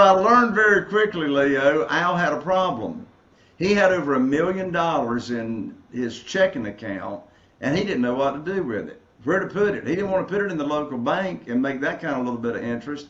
I learned very quickly, Leo, Al had a problem. He had over $1 million in his checking account, and he didn't know what to do with it, where to put it. He didn't want to put it in the local bank and make that kind of little bit of interest.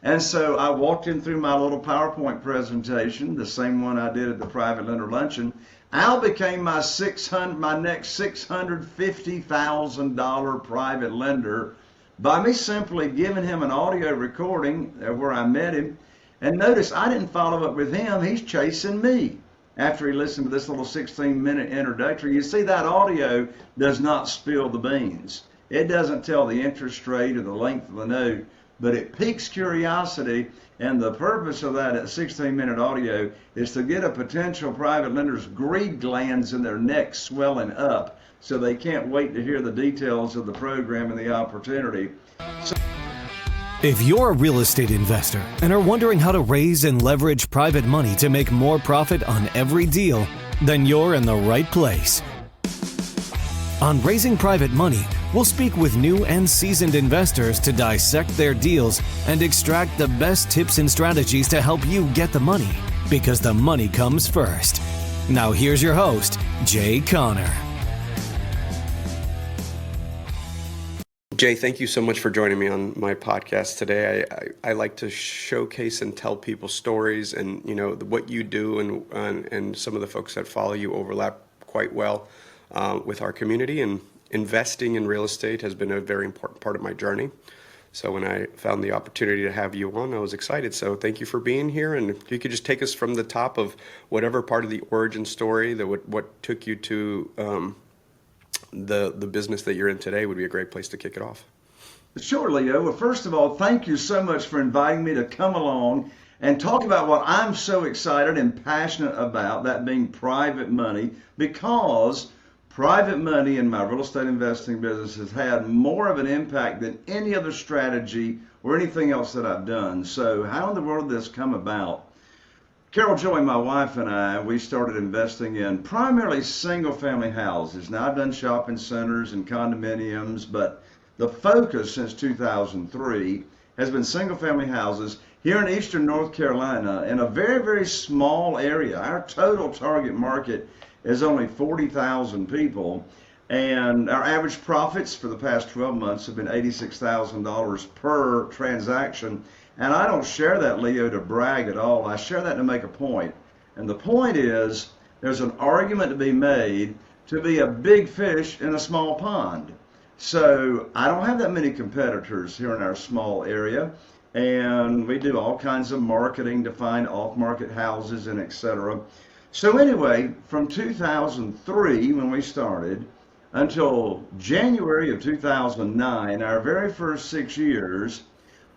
And so I walked him through my little PowerPoint presentation, the same one I did at the private lender luncheon. Al became my next $650,000 private lender by me simply giving him an audio recording of where I met him. And notice I didn't follow up with him. He's chasing me after he listened to this little 16-minute introductory. You see, that audio does not spill the beans. It doesn't tell the interest rate or the length of the note, but it piques curiosity. And the purpose of that 16-minute audio is to get a potential private lender's greed glands in their neck swelling up so they can't wait to hear the details of the program and the opportunity. If you're a real estate investor and are wondering how to raise and leverage private money to make more profit on every deal, then you're in the right place. On Raising Private Money, we'll speak with new and seasoned investors to dissect their deals and extract the best tips and strategies to help you get the money, because the money comes first. Now here's your host, Jay Conner. Jay, thank you so much for joining me on my podcast today. I like to showcase and tell people stories, and what you do and some of the folks that follow you overlap quite well with our community. And investing in real estate has been a very important part of my journey. So when I found the opportunity to have you on, I was excited. So thank you for being here. And if you could just take us from the top of whatever part of the origin story that what took you to the business that you're in today would be a great place to kick it off. Sure, Leo. Well, first of all, thank you so much for inviting me to come along and talk about what I'm so excited and passionate about, that being private money, because private money in my real estate investing business has had more of an impact than any other strategy or anything else that I've done. So how in the world did this come about? Carol Joy, my wife, and I, we started investing in primarily single-family houses. Now, I've done shopping centers and condominiums, but the focus since 2003 has been single-family houses here in eastern North Carolina in a very, very small area. Our total target market is only 40,000 people, and our average profits for the past 12 months have been $86,000 per transaction. And I don't share that, Leo, to brag at all. I share that to make a point. And the point is, there's an argument to be made to be a big fish in a small pond. So I don't have that many competitors here in our small area. And we do all kinds of marketing to find off-market houses and etc. So anyway, from 2003, when we started, until January of 2009, our very first 6 years,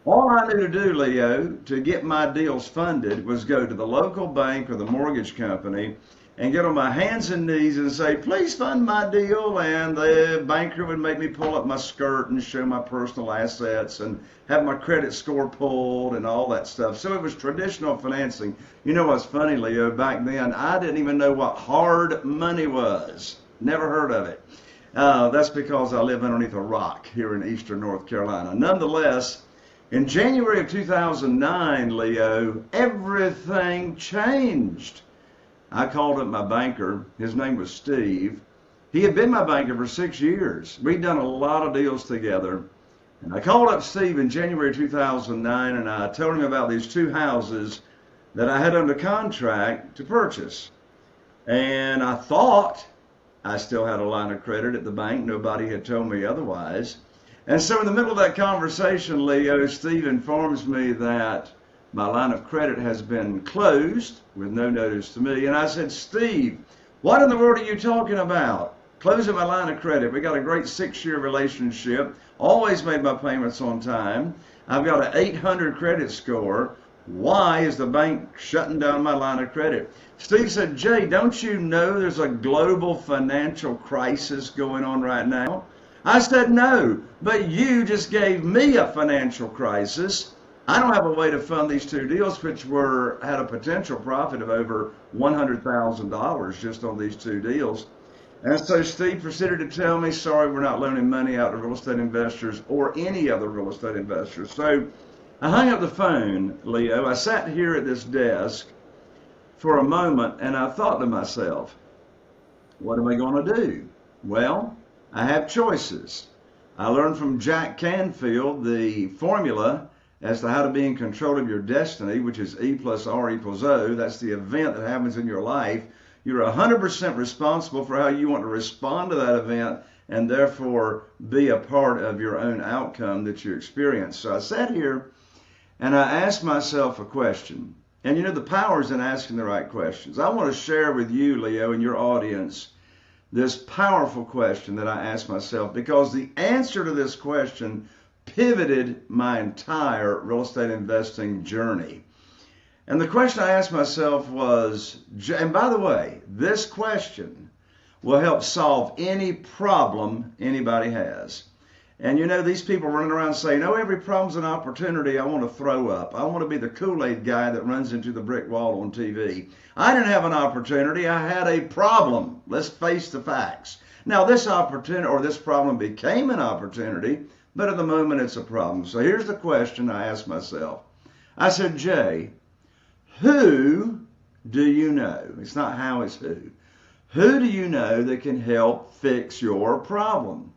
all I knew to do, Leo, to get my deals funded was go to the local bank or the mortgage company and get on my hands and knees and say, please fund my deal. And the banker would make me pull up my skirt and show my personal assets and have my credit score pulled and all that stuff. So it was traditional financing. You know what's funny, Leo? Back then, I didn't even know what hard money was. Never heard of it. That's because I live underneath a rock here in eastern North Carolina. Nonetheless, in January of 2009, Leo, everything changed. I called up my banker. His name was Steve. He had been my banker for 6 years. We'd done a lot of deals together. And I called up Steve in January 2009, and I told him about these two houses that I had under contract to purchase. And I thought I still had a line of credit at the bank. Nobody had told me otherwise. And so in the middle of that conversation, Leo, Steve informs me that my line of credit has been closed with no notice to me. And I said, Steve, what in the world are you talking about? Closing my line of credit. We got a great 6-year relationship. Always made my payments on time. I've got an 800 credit score. Why is the bank shutting down my line of credit? Steve said, Jay, don't you know there's a global financial crisis going on right now? I said, no, but you just gave me a financial crisis. I don't have a way to fund these two deals, which had a potential profit of over $100,000 just on these two deals. And so Steve proceeded to tell me, sorry, we're not loaning money out to real estate investors or any other real estate investors. So I hung up the phone, Leo. I sat here at this desk for a moment and I thought to myself, what am I going to do? Well, I have choices. I learned from Jack Canfield the formula as to how to be in control of your destiny, which is E plus R equals O. That's the event that happens in your life. You're 100% responsible for how you want to respond to that event and therefore be a part of your own outcome that you experience. So I sat here and I asked myself a question. And you know, the power is in asking the right questions. I want to share with you, Leo, and your audience, this powerful question that I asked myself, because the answer to this question pivoted my entire real estate investing journey. And the question I asked myself was, and by the way, this question will help solve any problem anybody has. And you know, these people running around saying, oh, every problem's an opportunity. I want to throw up. I want to be the Kool-Aid guy that runs into the brick wall on TV. I didn't have an opportunity. I had a problem. Let's face the facts. Now, this opportunity or this problem became an opportunity, but at the moment it's a problem. So here's the question I asked myself. I said, Jay, who do you know? It's not how, it's who. Who do you know that can help fix your problem?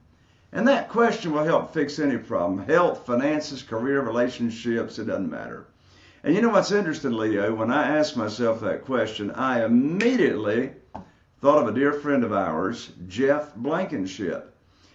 And that question will help fix any problem. Health, finances, career, relationships, it doesn't matter. And you know what's interesting, Leo? When I asked myself that question, I immediately thought of a dear friend of ours, Jeff Blankenship.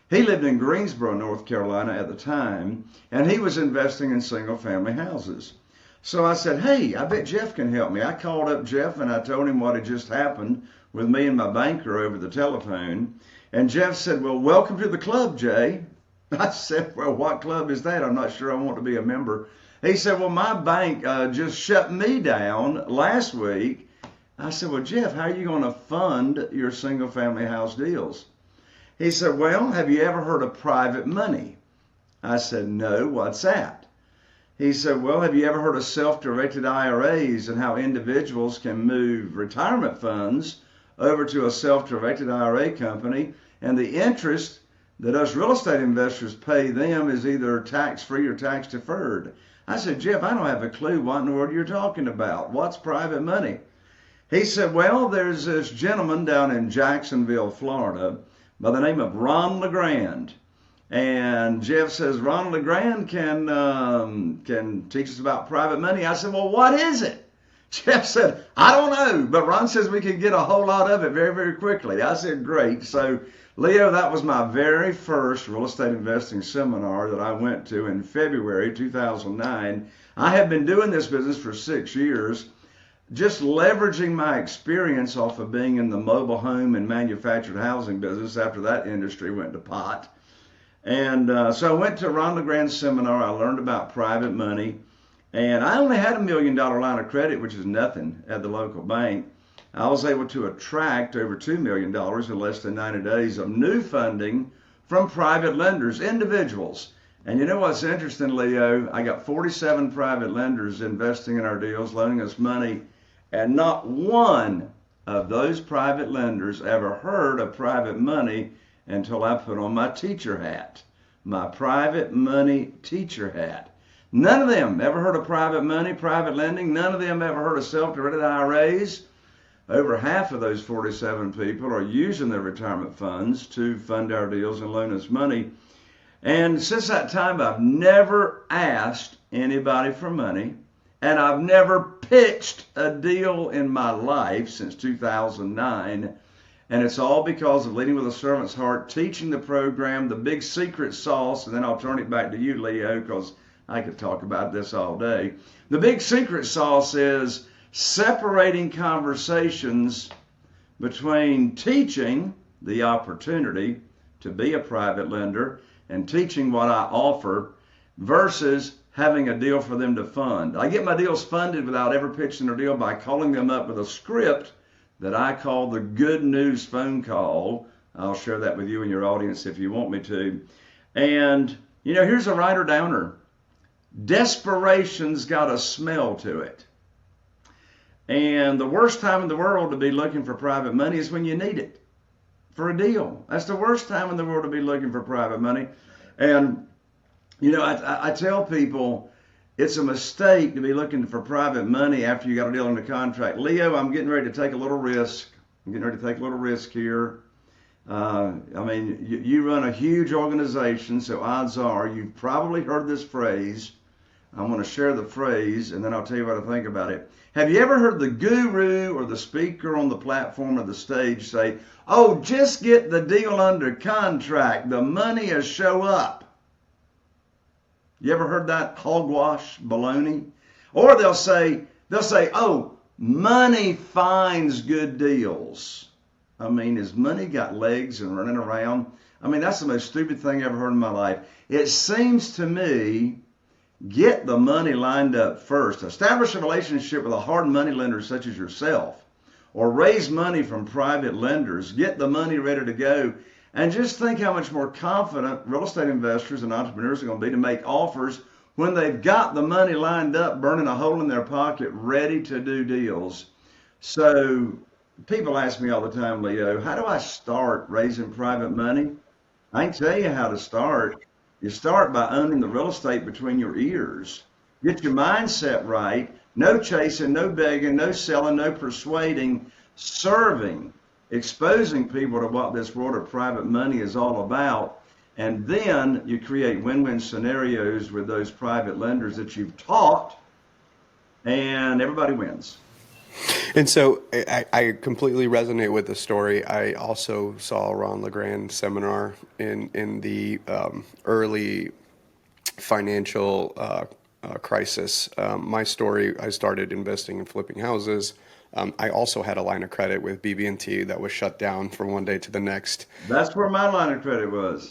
He lived in Greensboro, North Carolina at the time, and he was investing in single-family houses. So I said, hey, I bet Jeff can help me. I called up Jeff and I told him what had just happened with me and my banker over the telephone. And Jeff said, well, welcome to the club, Jay. I said, well, what club is that? I'm not sure I want to be a member. He said, well, my bank just shut me down last week. I said, well, Jeff, how are you going to fund your single family house deals? He said, well, have you ever heard of private money? I said, no, what's that? He said, well, have you ever heard of self-directed IRAs and how individuals can move retirement funds over to a self-directed IRA company, and the interest that us real estate investors pay them is either tax-free or tax-deferred? I said, Jeff, I don't have a clue what in the world you're talking about. What's private money? He said, well, there's this gentleman down in Jacksonville, Florida, by the name of Ron LeGrand. And Jeff says, Ron LeGrand can teach us about private money. I said, well, what is it? Jeff said, I don't know, but Ron says we can get a whole lot of it very, very quickly. I said, great. So, Leo, that was my very first real estate investing seminar that I went to in February 2009. I have been doing this business for 6 years, just leveraging my experience off of being in the mobile home and manufactured housing business after that industry went to pot. And so I went to Ron LeGrand's seminar. I learned about private money. And I only had $1 million line of credit, which is nothing, at the local bank. I was able to attract over $2 million in less than 90 days of new funding from private lenders, individuals. And you know what's interesting, Leo? I got 47 private lenders investing in our deals, loaning us money, and not one of those private lenders ever heard of private money until I put on my teacher hat, my private money teacher hat. None of them ever heard of private money, private lending. None of them ever heard of self-directed IRAs. Over half of those 47 people are using their retirement funds to fund our deals and loan us money. And since that time, I've never asked anybody for money, and I've never pitched a deal in my life since 2009. And it's all because of leading with a servant's heart, teaching the program, the big secret sauce, and then I'll turn it back to you, Leo, because I could talk about this all day. The big secret sauce is separating conversations between teaching the opportunity to be a private lender and teaching what I offer versus having a deal for them to fund. I get my deals funded without ever pitching their deal by calling them up with a script that I call the good news phone call. I'll share that with you and your audience if you want me to. And, you know, here's a writer downer. Desperation's got a smell to it. And the worst time in the world to be looking for private money is when you need it for a deal. That's the worst time in the world to be looking for private money. And, you know, I tell people, it's a mistake to be looking for private money after you got a deal under contract. Leo, I'm getting ready to take a little risk. I'm getting ready to take a little risk here. I mean, you run a huge organization, so odds are you've probably heard this phrase. I'm going to share the phrase, and then I'll tell you what I think about it. Have you ever heard the guru or the speaker on the platform or the stage say, "Oh, just get the deal under contract. The money will show up"? You ever heard that hogwash baloney? Or they'll say, "Oh, money finds good deals." I mean, has money got legs and running around? I mean, that's the most stupid thing I ever heard in my life. It seems to me, get the money lined up first. Establish a relationship with a hard money lender such as yourself, or raise money from private lenders. Get the money ready to go. And just think how much more confident real estate investors and entrepreneurs are going to be to make offers when they've got the money lined up, burning a hole in their pocket, ready to do deals. So people ask me all the time, Leo, how do I start raising private money? I can tell you how to start. You start by owning the real estate between your ears. Get your mindset right. No chasing, no begging, no selling, no persuading, serving, exposing people to what this world of private money is all about. And then you create win-win scenarios with those private lenders that you've taught, and everybody wins. And so I completely resonate with the story. I also saw Ron LeGrand seminar in the early financial crisis. My story, I started investing in flipping houses. I also had a line of credit with BB&T that was shut down from one day to the next. That's where my line of credit was.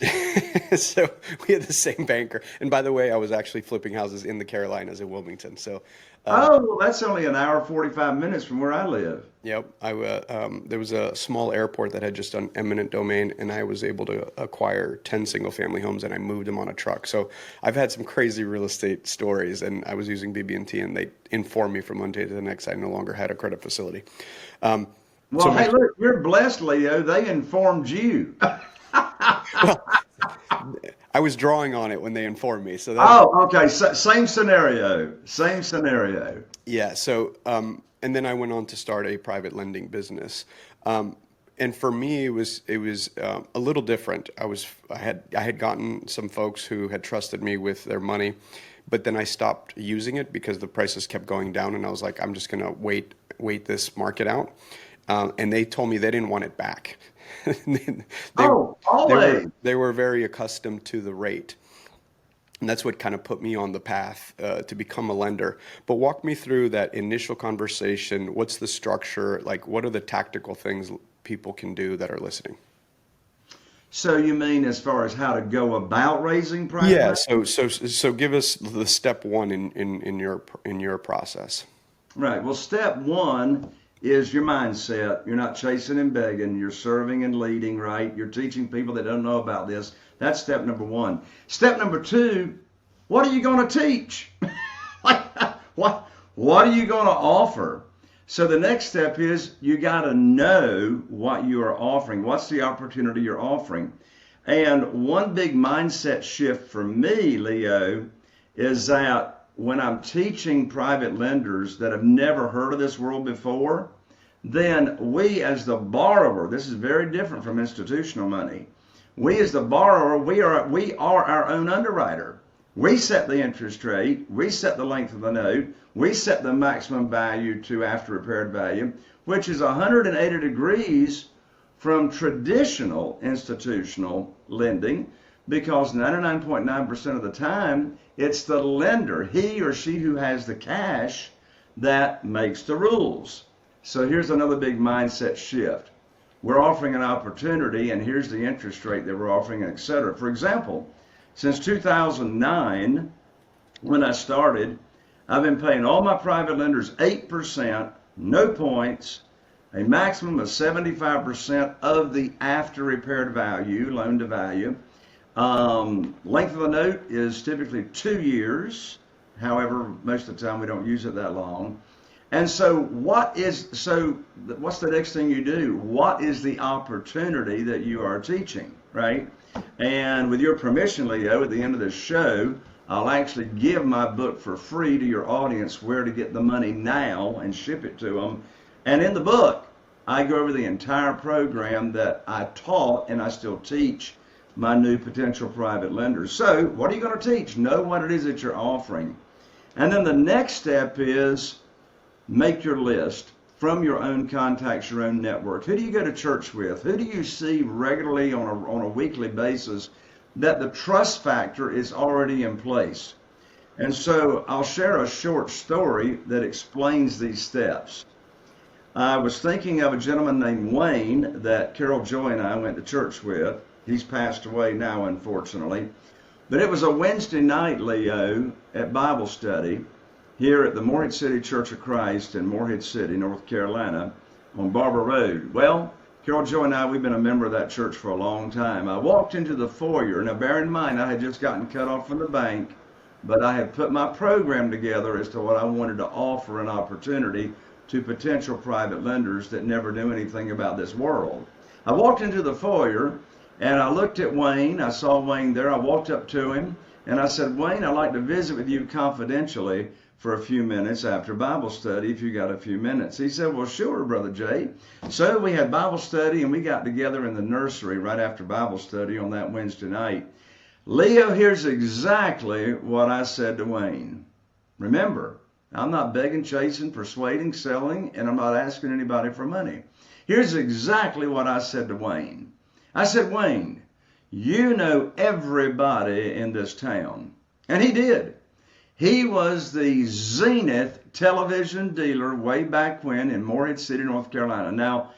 So we had the same banker. And by the way, I was actually flipping houses in the Carolinas in Wilmington. So well, that's only an hour, 45 minutes from where I live. Yep. There was a small airport that had just done eminent domain, and I was able to acquire 10 single-family homes, and I moved them on a truck. So I've had some crazy real estate stories, and I was using BB&T, and they informed me from one day to the next I no longer had a credit facility. Well, hey, look, you're blessed, Leo. They informed you. Well, I was drawing on it when they informed me. So okay. Same scenario. Same scenario. Yeah. So, and then I went on to start a private lending business. And for me, it was a little different. I had gotten some folks who had trusted me with their money, but then I stopped using it because the prices kept going down, and I was like, I'm just gonna wait this market out. And they told me they didn't want it back. Always. They were very accustomed to the rate. And that's what kind of put me on the path to become a lender. But walk me through that initial conversation. What's the structure? Like, what are the tactical things people can do that are listening? So you mean as far as how to go about raising private? Yeah. So give us the step one in your process. Right. Well, step one is your mindset. You're not chasing and begging. You're serving and leading, right? You're teaching people that don't know about this. That's step number one. Step number two, what are you going to teach? What are you going to offer? So the next step is you got to know what you are offering. What's the opportunity you're offering? And one big mindset shift for me, Leo, is that when I'm teaching private lenders that have never heard of this world before, then we as the borrower, this is very different from institutional money. We as the borrower, we are our own underwriter. We set the interest rate, we set the length of the note, we set the maximum value to after repaired value, which is 180 degrees from traditional institutional lending, because 99.9% of the time, it's the lender, he or she who has the cash, that makes the rules. So here's another big mindset shift. We're offering an opportunity, and here's the interest rate that we're offering, et cetera. For example, since 2009, when I started, I've been paying all my private lenders 8%, no points, a maximum of 75% of the after repaired value, loan to value. Length of the note is typically 2 years. However, most of the time we don't use it that long. And so what's the next thing you do? What is the opportunity that you are teaching, right? And with your permission, Leo, at the end of this show, I'll actually give my book for free to your audience, Where to Get the Money Now, and ship it to them. And in the book, I go over the entire program that I taught and I still teach my new potential private lenders. So what are you going to teach? Know what it is that you're offering. And then the next step is make your list from your own contacts, your own network. Who do you go to church with? Who do you see regularly on a weekly basis that the trust factor is already in place? And so I'll share a short story that explains these steps. I was thinking of a gentleman named Wayne that Carol Joy and I went to church with. He's passed away now, unfortunately. But it was a Wednesday night, Leo, at Bible study here at the Morehead City Church of Christ in Morehead City, North Carolina, on Barber Road. Well, Carol Joy and I, we've been a member of that church for a long time. I walked into the foyer. Now, bear in mind, I had just gotten cut off from the bank, but I had put my program together as to what I wanted to offer an opportunity to potential private lenders that never knew anything about this world. I walked into the foyer and I looked at Wayne. I saw Wayne there. I walked up to him and I said, Wayne, I'd like to visit with you confidentially for a few minutes after Bible study, if you got a few minutes. He said, well, sure, Brother Jay. So we had Bible study and we got together in the nursery right after Bible study on that Wednesday night. Leo, here's exactly what I said to Wayne. Remember, I'm not begging, chasing, persuading, selling, and I'm not asking anybody for money. Here's exactly what I said to Wayne. I said, Wayne, you know everybody in this town. And he did. He was the Zenith television dealer way back when in Morehead City, North Carolina. Now,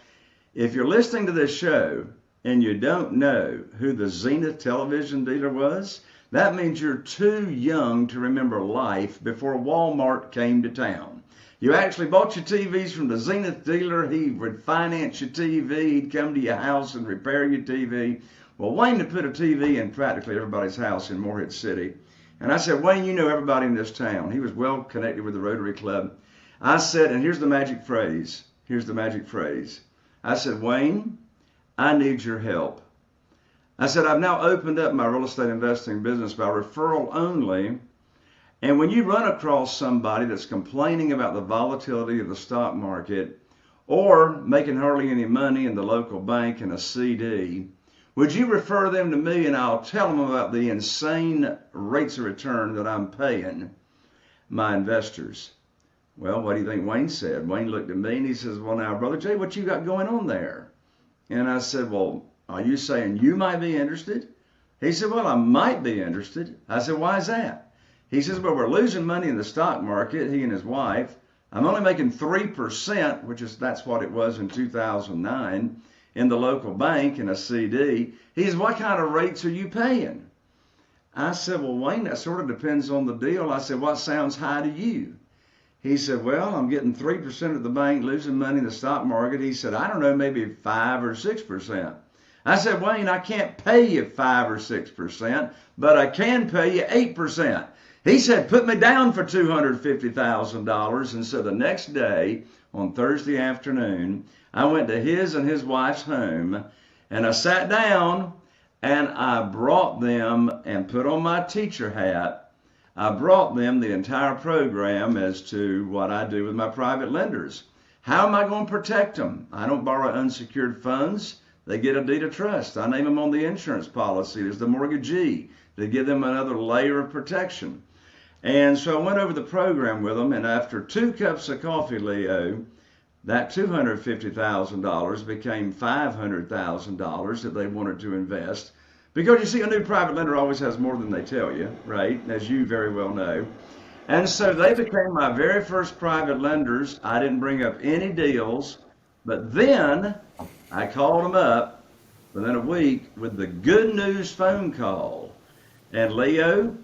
if you're listening to this show and you don't know who the Zenith television dealer was, that means you're too young to remember life before Walmart came to town. You actually bought your TVs from the Zenith dealer. He would finance your TV. He'd come to your house and repair your TV. Well, Wayne had put a TV in practically everybody's house in Morehead City. And I said, Wayne, you know everybody in this town. He was well connected with the Rotary Club. I said, and here's the magic phrase. Here's the magic phrase. I said, Wayne, I need your help. I said, I've now opened up my real estate investing business by referral only. And when you run across somebody that's complaining about the volatility of the stock market or making hardly any money in the local bank in a CD, would you refer them to me and I'll tell them about the insane rates of return that I'm paying my investors? Well, what do you think Wayne said? Wayne looked at me and he says, well, now, Brother Jay, what you got going on there? And I said, well, are you saying you might be interested? He said, well, I might be interested. I said, why is that? He says, well, we're losing money in the stock market, he and his wife. I'm only making 3%, that's what it was in 2009, in the local bank in a CD. He says, what kind of rates are you paying? I said, well, Wayne, that sort of depends on the deal. I said, what sounds high to you? He said, well, I'm getting 3% at the bank, losing money in the stock market. He said, I don't know, maybe 5 or 6%. I said, Wayne, I can't pay you 5 or 6%, but I can pay you 8%. He said, put me down for $250,000. And so the next day, on Thursday afternoon, I went to his and his wife's home, and I sat down, and I brought them and put on my teacher hat. I brought them the entire program as to what I do with my private lenders. How am I going to protect them? I don't borrow unsecured funds. They get a deed of trust. I name them on the insurance policy as the mortgagee to give them another layer of protection. And so I went over the program with them, and after 2 cups of coffee, Leo, that $250,000 became $500,000 that they wanted to invest. Because you see, a new private lender always has more than they tell you, right? As you very well know. And so they became my very first private lenders. I didn't bring up any deals, but then I called them up within a week with the good news phone call. And Leo,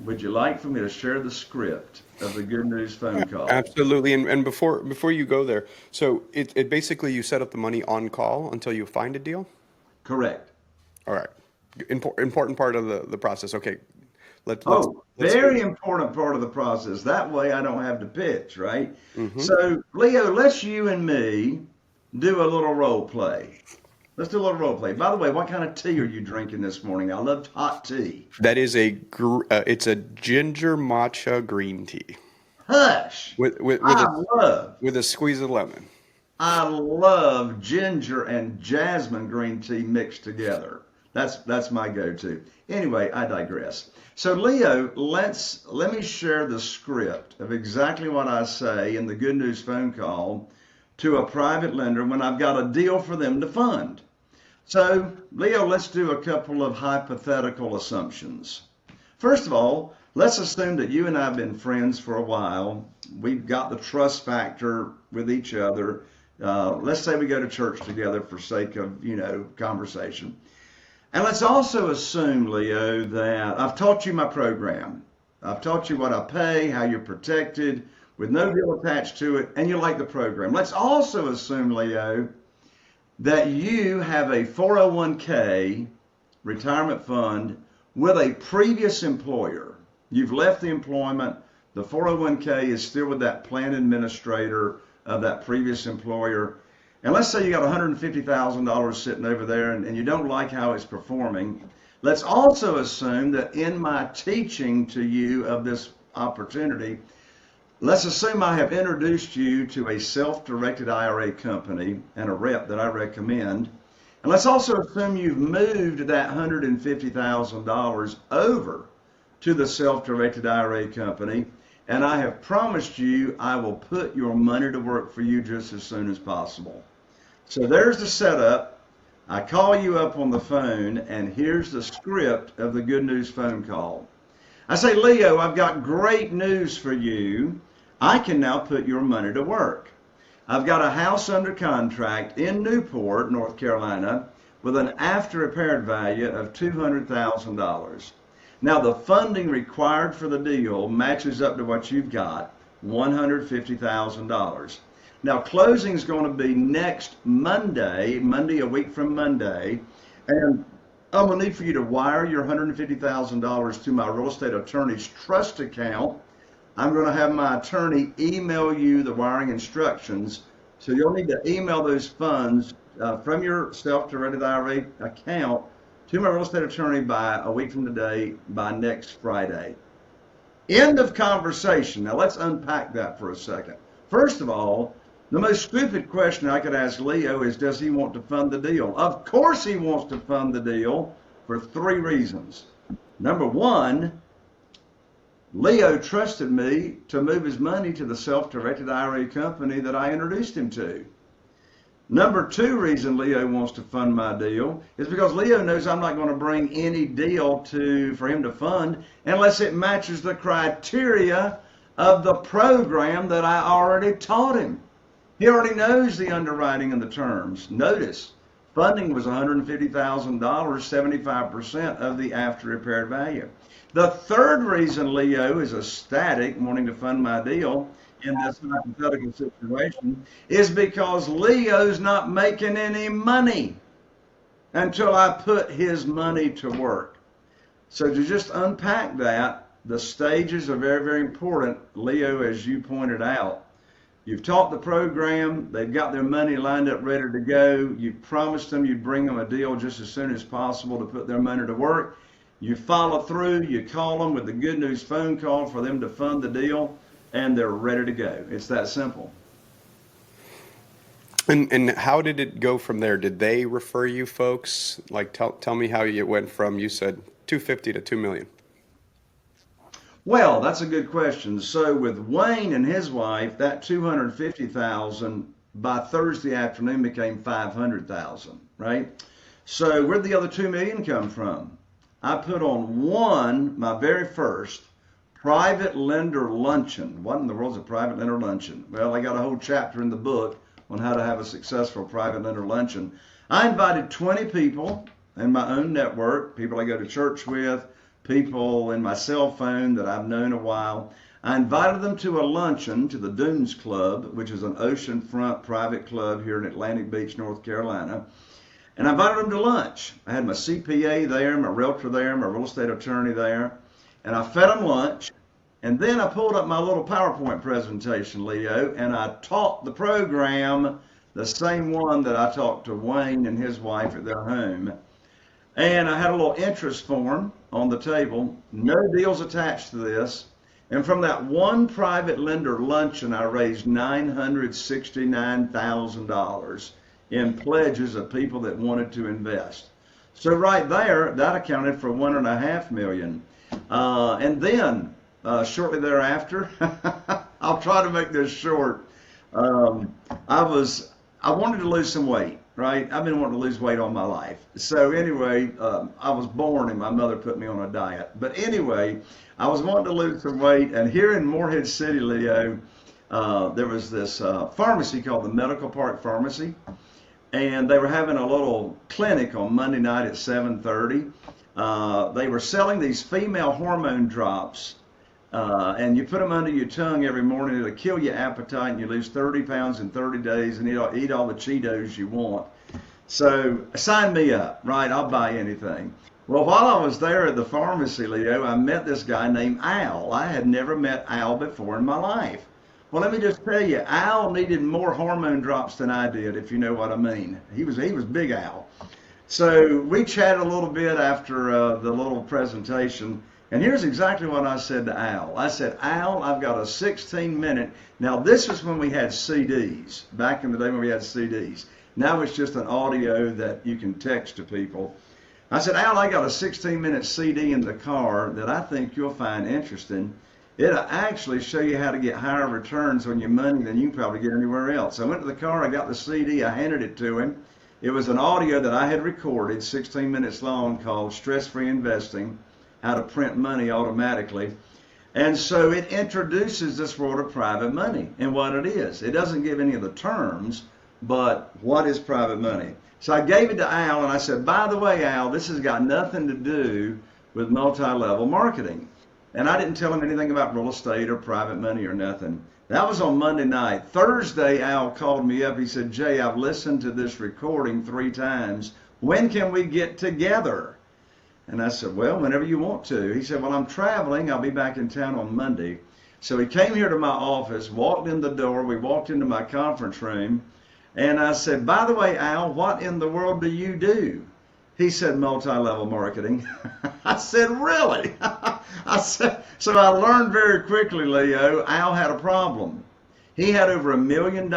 would you like for me to share the script of the good news phone call? Absolutely. And before you go there, so it basically you set up the money on call until you find a deal? Correct. All right. Important part of the process. Okay. Very important part of the process. That way I don't have to pitch, right? Mm-hmm. So, Leo, let's you and me do a little role play. Let's do a little role play. By the way, what kind of tea are you drinking this morning? I love hot tea. That is it's a ginger matcha green tea Hush! with with with I a love, with a squeeze of lemon. I love ginger and jasmine green tea mixed together. That's my go-to. Anyway, I digress. So Leo, let me share the script of exactly what I say in the Good News phone call to a private lender when I've got a deal for them to fund. So Leo, let's do a couple of hypothetical assumptions. First of all, let's assume that you and I have been friends for a while. We've got the trust factor with each other. Let's say we go to church together for sake of, conversation. And let's also assume, Leo, that I've taught you my program. I've taught you what I pay, how you're protected, with no deal attached to it, and you like the program. Let's also assume, Leo, that you have a 401k retirement fund with a previous employer. You've left the employment. The 401k is still with that plan administrator of that previous employer. And let's say you got $150,000 sitting over there and you don't like how it's performing. Let's also assume that in my teaching to you of this opportunity, let's assume I have introduced you to a self-directed IRA company and a rep that I recommend. And let's also assume you've moved that $150,000 over to the self-directed IRA company. And I have promised you I will put your money to work for you just as soon as possible. So there's the setup. I call you up on the phone, and here's the script of the Good News phone call. I say, Leo, I've got great news for you. I can now put your money to work. I've got a house under contract in Newport, North Carolina, with an after repaired value of $200,000. Now, the funding required for the deal matches up to what you've got, $150,000. Now, closing is going to be next Monday a week from Monday, and I'm going to need for you to wire your $150,000 to my real estate attorney's trust account. I'm going to have my attorney email you the wiring instructions, so you'll need to email those funds from your self-directed IRA account to my real estate attorney by a week from today, by next Friday. End of conversation. Now let's unpack that for a second. First of all, the most stupid question I could ask Leo is, does he want to fund the deal? Of course he wants to fund the deal for 3 reasons. Number one, Leo trusted me to move his money to the self-directed IRA company that I introduced him to. Number 2 reason Leo wants to fund my deal is because Leo knows I'm not going to bring any deal for him to fund unless it matches the criteria of the program that I already taught him. He already knows the underwriting and the terms. Notice, funding was $150,000, 75% of the after repaired value. The third reason Leo is ecstatic wanting to fund my deal in this hypothetical situation is because Leo's not making any money until I put his money to work. So to just unpack that, the stages are very, very important. Leo, as you pointed out, you've taught the program, they've got their money lined up ready to go, you promised them you'd bring them a deal just as soon as possible to put their money to work. You follow through, you call them with the Good News phone call for them to fund the deal, and they're ready to go. It's that simple. And how did it go from there? Did they refer you folks? Like, tell me how you went from, you said 250 to 2 million. Well, that's a good question. So with Wayne and his wife, that 250,000 by Thursday afternoon became 500,000, right? So where'd the other 2 million come from? I put on my very first private lender luncheon. What in the world's a private lender luncheon? Well, I got a whole chapter in the book on how to have a successful private lender luncheon. I invited 20 people in my own network, people I go to church with, people in my cell phone that I've known a while. I invited them to a luncheon to the Dunes Club, which is an oceanfront private club here in Atlantic Beach, North Carolina. And I invited them to lunch. I had my CPA there, my realtor there, my real estate attorney there. And I fed them lunch. And then I pulled up my little PowerPoint presentation, Leo, and I taught the program the same one that I talked to Wayne and his wife at their home. And I had a little interest form on the table, no deals attached to this. And from that one private lender luncheon, I raised $969,000 in pledges of people that wanted to invest. So right there, that accounted for $1.5 million. And then shortly thereafter, I'll try to make this short. I wanted to lose some weight, right? I've been wanting to lose weight all my life. So anyway, I was born and my mother put me on a diet. But anyway, I was wanting to lose some weight, and here in Morehead City, Leo, there was this pharmacy called the Medical Park Pharmacy, and they were having a little clinic on Monday night at 7:30. They were selling these female hormone drops, and you put them under your tongue every morning. It'll kill your appetite, and you lose 30 pounds in 30 days, and eat all the Cheetos you want. So sign me up, right? I'll buy anything. Well, while I was there at the pharmacy, Leo, I met this guy named Al. I had never met Al before in my life. Well, let me just tell you, Al needed more hormone drops than I did, if you know what I mean. He was Big Al. So we chatted a little bit after the little presentation, and here's exactly what I said to Al. I said, Al, I've got a 16-minute. Now, this was when we had CDs, back in the day when we had CDs. Now it's just an audio that you can text to people. I said, Al, I got a 16-minute CD in the car that I think you'll find interesting. It'll actually show you how to get higher returns on your money than you can probably get anywhere else. I went to the car, I got the CD, I handed it to him. It was an audio that I had recorded, 16 minutes long, called Stress-Free Investing, How to Print Money Automatically. And so it introduces this world of private money and what it is. It doesn't give any of the terms, but what is private money? So I gave it to Al, and I said, by the way, Al, this has got nothing to do with multi-level marketing. And I didn't tell him anything about real estate or private money or nothing. That was on Monday night. Thursday, Al called me up. He said, Jay, I've listened to this recording 3 times. When can we get together? And I said, well, whenever you want to. He said, well, I'm traveling. I'll be back in town on Monday. So he came here to my office, walked in the door. We walked into my conference room. And I said, by the way, Al, what in the world do you do? He said, multi-level marketing. I said, really? I said, so I learned very quickly, Leo, Al had a problem. He had over $1 million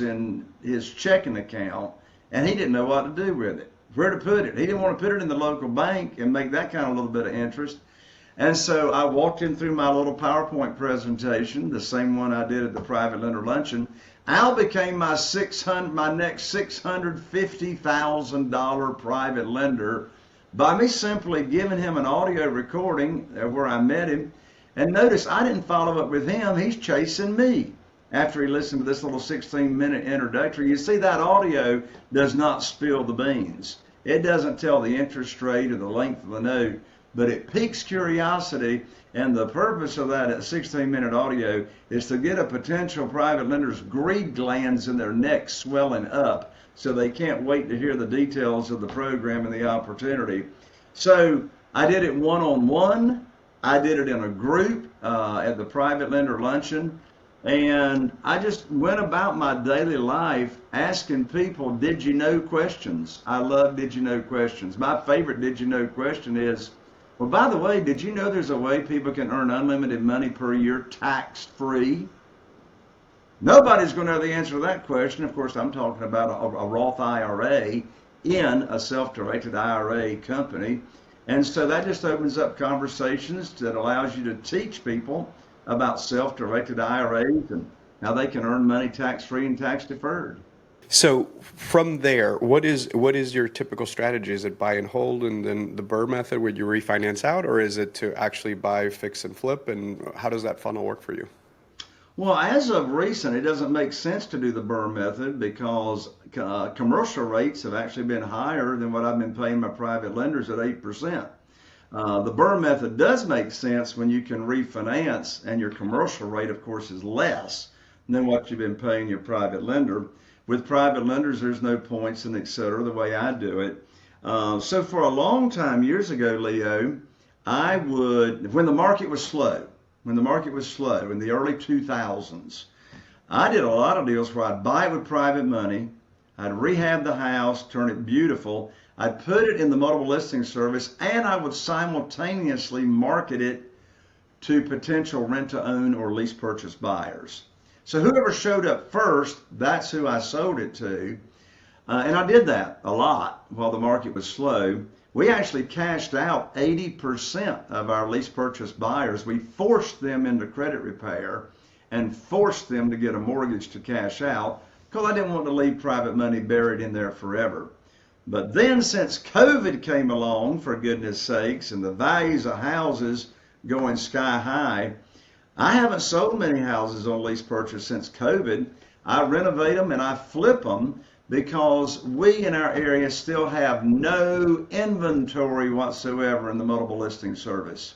in his checking account, and he didn't know what to do with it, where to put it. He didn't want to put it in the local bank and make that kind of little bit of interest. And so I walked him through my little PowerPoint presentation, the same one I did at the private lender luncheon. Al became my next $650,000 private lender by me simply giving him an audio recording where I met him. And notice I didn't follow up with him. He's chasing me after he listened to this little 16-minute introductory. You see, that audio does not spill the beans. It doesn't tell the interest rate or the length of the note, but it piques curiosity. And the purpose of that 16-minute audio is to get a potential private lender's greed glands in their neck swelling up so they can't wait to hear the details of the program and the opportunity. So I did it one-on-one. I did it in a group at the private lender luncheon. And I just went about my daily life asking people, did you know questions? I love did you know questions. My favorite did you know question is, well, by the way, did you know there's a way people can earn unlimited money per year tax-free? Nobody's going to know the answer to that question. Of course, I'm talking about a Roth IRA in a self-directed IRA company. And so that just opens up conversations that allows you to teach people about self-directed IRAs and how they can earn money tax-free and tax-deferred. So from there, what is your typical strategy? Is it buy and hold and then the BRRRR method where you refinance out, or is it to actually buy, fix, and flip? And how does that funnel work for you? Well, as of recent, it doesn't make sense to do the BRRRR method because commercial rates have actually been higher than what I've been paying my private lenders at 8%. The BRRRR method does make sense when you can refinance and your commercial rate, of course, is less than what you've been paying your private lender. With private lenders, there's no points and et cetera, the way I do it. So for a long time, years ago, Leo, I would, when the market was slow in the early 2000s, I did a lot of deals where I'd buy it with private money, I'd rehab the house, turn it beautiful. I'd put it in the multiple listing service, and I would simultaneously market it to potential rent-to-own or lease purchase buyers. So whoever showed up first, that's who I sold it to. And I did that a lot while the market was slow. We actually cashed out 80% of our lease purchase buyers. We forced them into credit repair and forced them to get a mortgage to cash out because I didn't want to leave private money buried in there forever. But then since COVID came along, for goodness sakes, and the values of houses going sky high, I haven't sold many houses on lease purchase since COVID. I renovate them and I flip them because we in our area still have no inventory whatsoever in the multiple listing service.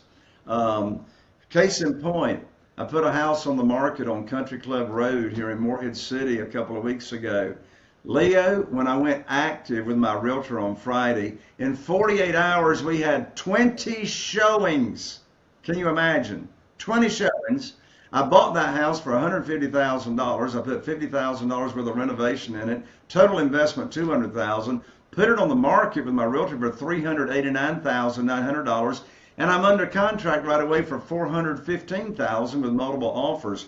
Case in point, I put a house on the market on Country Club Road here in Morehead City a couple of weeks ago. Leo, when I went active with my realtor on Friday, in 48 hours we had 20 showings. Can you imagine? 20 showings. I bought that house for $150,000. I put $50,000 worth of renovation in it. Total investment $200,000. Put it on the market with my realtor for $389,900, and I'm under contract right away for $415,000 with multiple offers.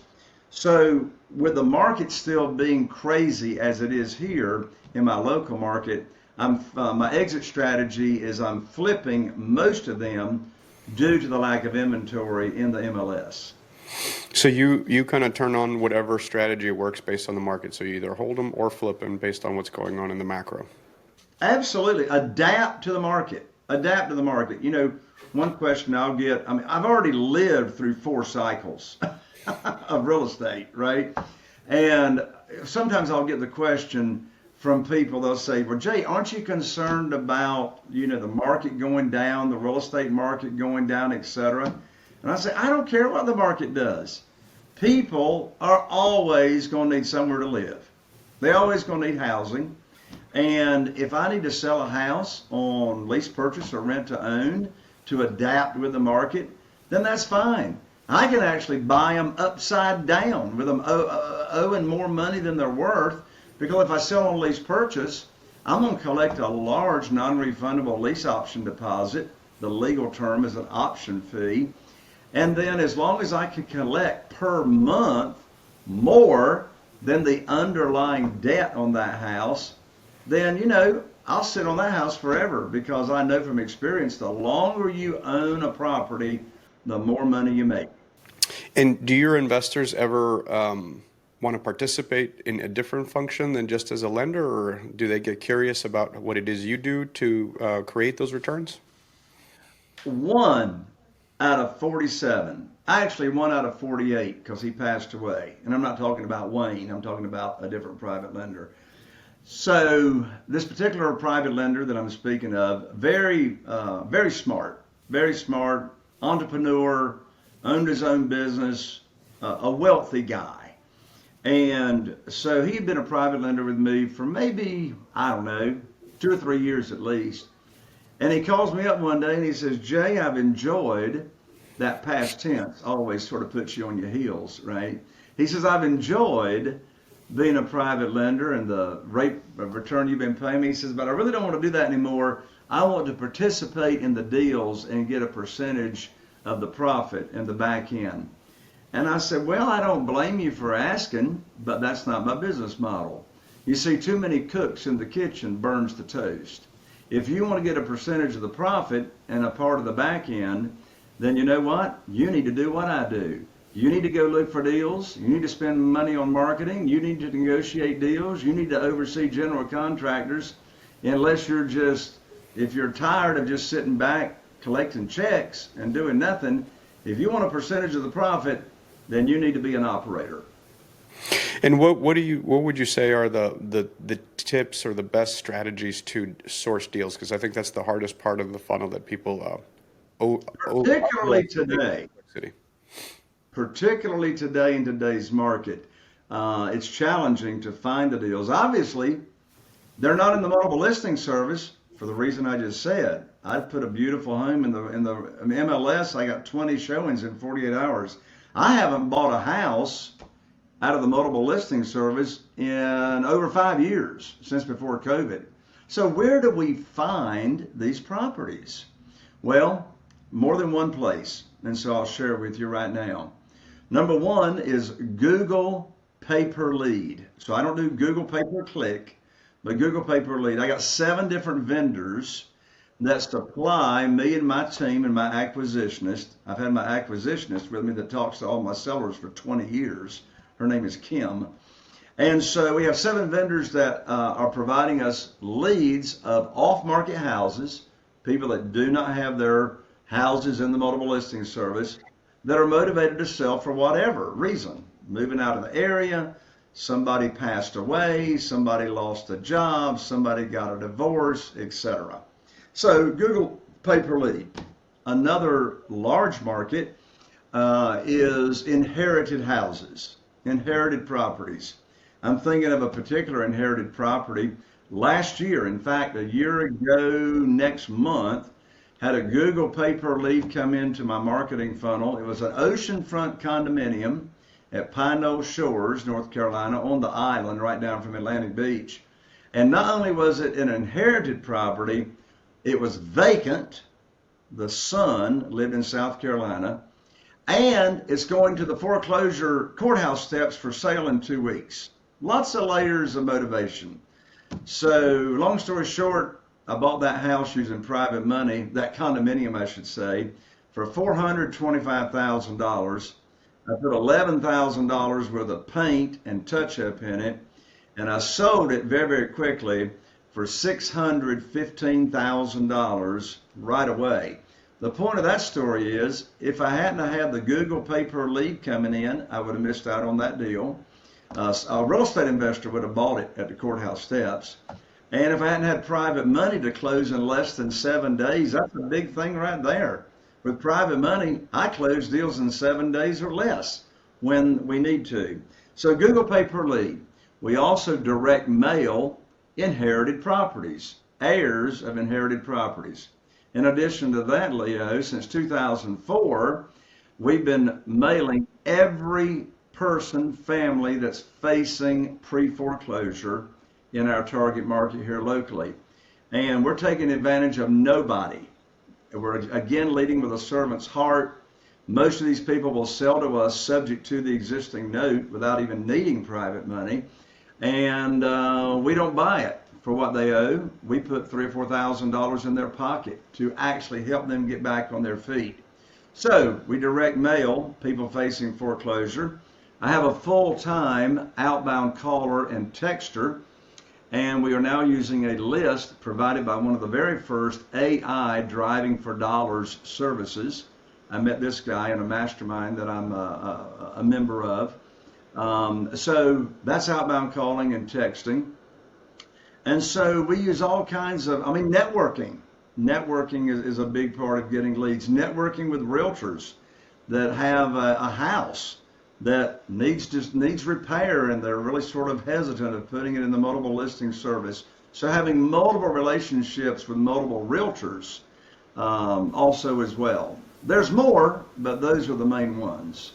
So with the market still being crazy as it is here in my local market, my exit strategy is I'm flipping most of them due to the lack of inventory in the MLS. So you kind of turn on whatever strategy works based on the market. So you either hold them or flip them based on what's going on in the macro. Absolutely. Adapt to the market. Adapt to the market. You know, one question I'll get, I mean, I've already lived through 4 cycles of real estate, right? And sometimes I'll get the question from people, they'll say, well, Jay, aren't you concerned about, you know, the market going down, the real estate market going down, et cetera? And I say, I don't care what the market does. People are always going to need somewhere to live. They're always going to need housing. And if I need to sell a house on lease purchase or rent to own to adapt with the market, then that's fine. I can actually buy them upside down with them owing more money than they're worth, because if I sell on lease purchase, I'm going to collect a large non-refundable lease option deposit. The legal term is an option fee. And then as long as I can collect per month more than the underlying debt on that house, then, you know, I'll sit on that house forever, because I know from experience, the longer you own a property, the more money you make. And do your investors ever want to participate in a different function than just as a lender, or do they get curious about what it is you do to create those returns? 1 out of 47. Actually, 1 out of 48, because he passed away. And I'm not talking about Wayne. I'm talking about a different private lender. So this particular private lender that I'm speaking of, very smart, entrepreneur, owned his own business, a wealthy guy. And so he had been a private lender with me for maybe, I don't know, 2 or 3 years at least. And he calls me up one day and he says, Jay, I've enjoyed, that past tense always sort of puts you on your heels, right? He says, I've enjoyed being a private lender and the rate of return you've been paying me. He says, but I really don't want to do that anymore. I want to participate in the deals and get a percentage of the profit in the back end. And I said, well, I don't blame you for asking, but that's not my business model. You see, too many cooks in the kitchen burns the toast. If you want to get a percentage of the profit and a part of the back end, then you know what? You need to do what I do. You need to go look for deals. You need to spend money on marketing. You need to negotiate deals. You need to oversee general contractors. Unless you're just, if you're tired of just sitting back collecting checks and doing nothing, if you want a percentage of the profit, then you need to be an operator. And what would you say are the tips or the best strategies to source deals? Because I think that's the hardest part of the funnel that people particularly today in today's market, it's challenging to find the deals. Obviously, they're not in the multiple listing service for the reason I just said. I put a beautiful home in the MLS. I got 20 showings in 48 hours. I haven't bought a house out of the multiple listing service in over 5 years, since before COVID. So where do we find these properties? Well, more than one place, and so I'll share with you right now. Number one is Google pay-per-lead. So I don't do Google pay-per-click, but Google pay-per-lead. I got 7 different vendors that supply me and my team and my acquisitionist. I've had my acquisitionist with me that talks to all my sellers for 20 years. Her name is Kim. And so we have 7 vendors that are providing us leads of off-market houses, people that do not have their houses in the multiple listing service, that are motivated to sell for whatever reason. Moving out of the area, somebody passed away, somebody lost a job, somebody got a divorce, etc. So Google pay-per-lead. Another large market is inherited houses, inherited properties. I'm thinking of a particular inherited property. Last year, in fact, a year ago next month, had a Google pay-per-lead come into my marketing funnel. It was an oceanfront condominium at Pine Knoll Shores, North Carolina, on the island right down from Atlantic Beach. And not only was it an inherited property, it was vacant. The son lived in South Carolina, and it's going to the foreclosure courthouse steps for sale in 2 weeks. Lots of layers of motivation. So long story short, I bought that house using private money, that condominium I should say, for $425,000. I put $11,000 worth of paint and touch-up in it, and I sold it very, very quickly for $615,000 right away. The point of that story is, if I hadn't had the Google pay-per-lead coming in, I would have missed out on that deal. A real estate investor would have bought it at the courthouse steps. And if I hadn't had private money to close in less than 7 days, that's a big thing right there. With private money, I close deals in 7 days or less when we need to. So Google pay-per-lead. We also direct mail inherited properties, heirs of inherited properties. In addition to that, Leo, since 2004, we've been mailing every person, family that's facing pre-foreclosure in our target market here locally. And we're taking advantage of nobody. We're again leading with a servant's heart. Most of these people will sell to us subject to the existing note without even needing private money. And we don't buy it for what they owe. We put $3,000 or $4,000 in their pocket to actually help them get back on their feet. So we direct mail people facing foreclosure. I have a full-time outbound caller and texter, and we are now using a list provided by one of the very first AI Driving for Dollars services. I met this guy in a mastermind that I'm a member of. So that's outbound calling and texting. And so we use all kinds of, networking. Networking is a big part of getting leads. Networking with realtors that have a house that needs repair, and they're really sort of hesitant of putting it in the multiple listing service. So having multiple relationships with multiple realtors also as well. There's more, but those are the main ones.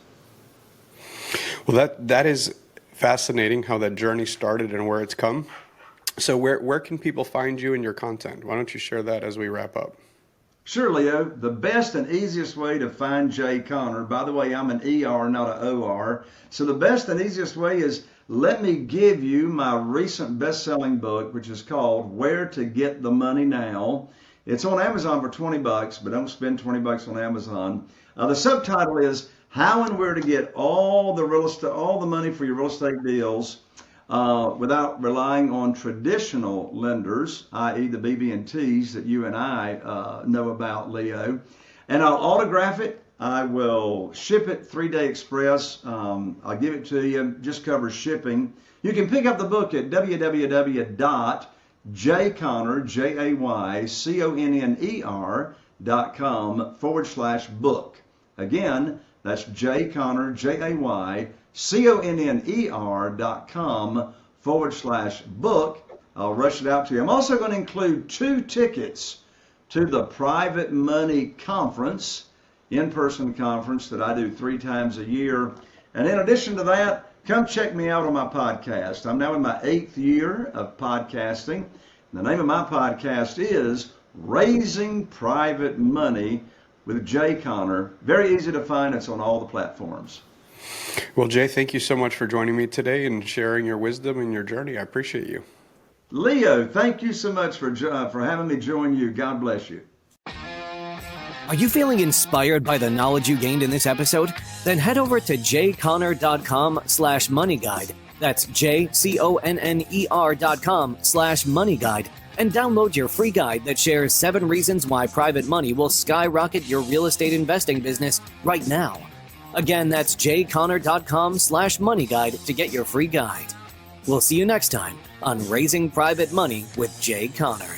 Well, that is fascinating how that journey started and where it's come. So where can people find you and your content? Why don't you share that as we wrap up? Sure, Leo. The best and easiest way to find Jay Conner, by the way, I'm an ER, not an OR. So the best and easiest way is, let me give you my recent best-selling book, which is called Where to Get the Money Now. It's on Amazon for $20, but don't spend $20 on Amazon. The subtitle is How and Where to Get all the money for your real estate deals without relying on traditional lenders, i.e. the BB&Ts that you and I know about, Leo. And I'll autograph it. I will ship it 3-day express. I'll give it to you. Just covers shipping. You can pick up the book at www.jayconner.com/book. Again, that's jayconner, jayconner.com/book. I'll rush it out to you. I'm also going to include 2 tickets to the Private Money Conference, in-person conference that I do 3 times a year. And in addition to that, come check me out on my podcast. I'm now in my 8th year of podcasting. The name of my podcast is Raising Private Money with Jay Conner. Very easy to find. It's on all the platforms. Well, Jay, thank you so much for joining me today and sharing your wisdom and your journey. I appreciate you. Leo, thank you so much for having me join you. God bless you. Are you feeling inspired by the knowledge you gained in this episode? Then head over to jconner.com/moneyguide. That's jconner.com/moneyguide and download your free guide that shares 7 reasons why private money will skyrocket your real estate investing business right now. Again, that's jconner.com/moneyguide to get your free guide. We'll see you next time on Raising Private Money with Jay Conner.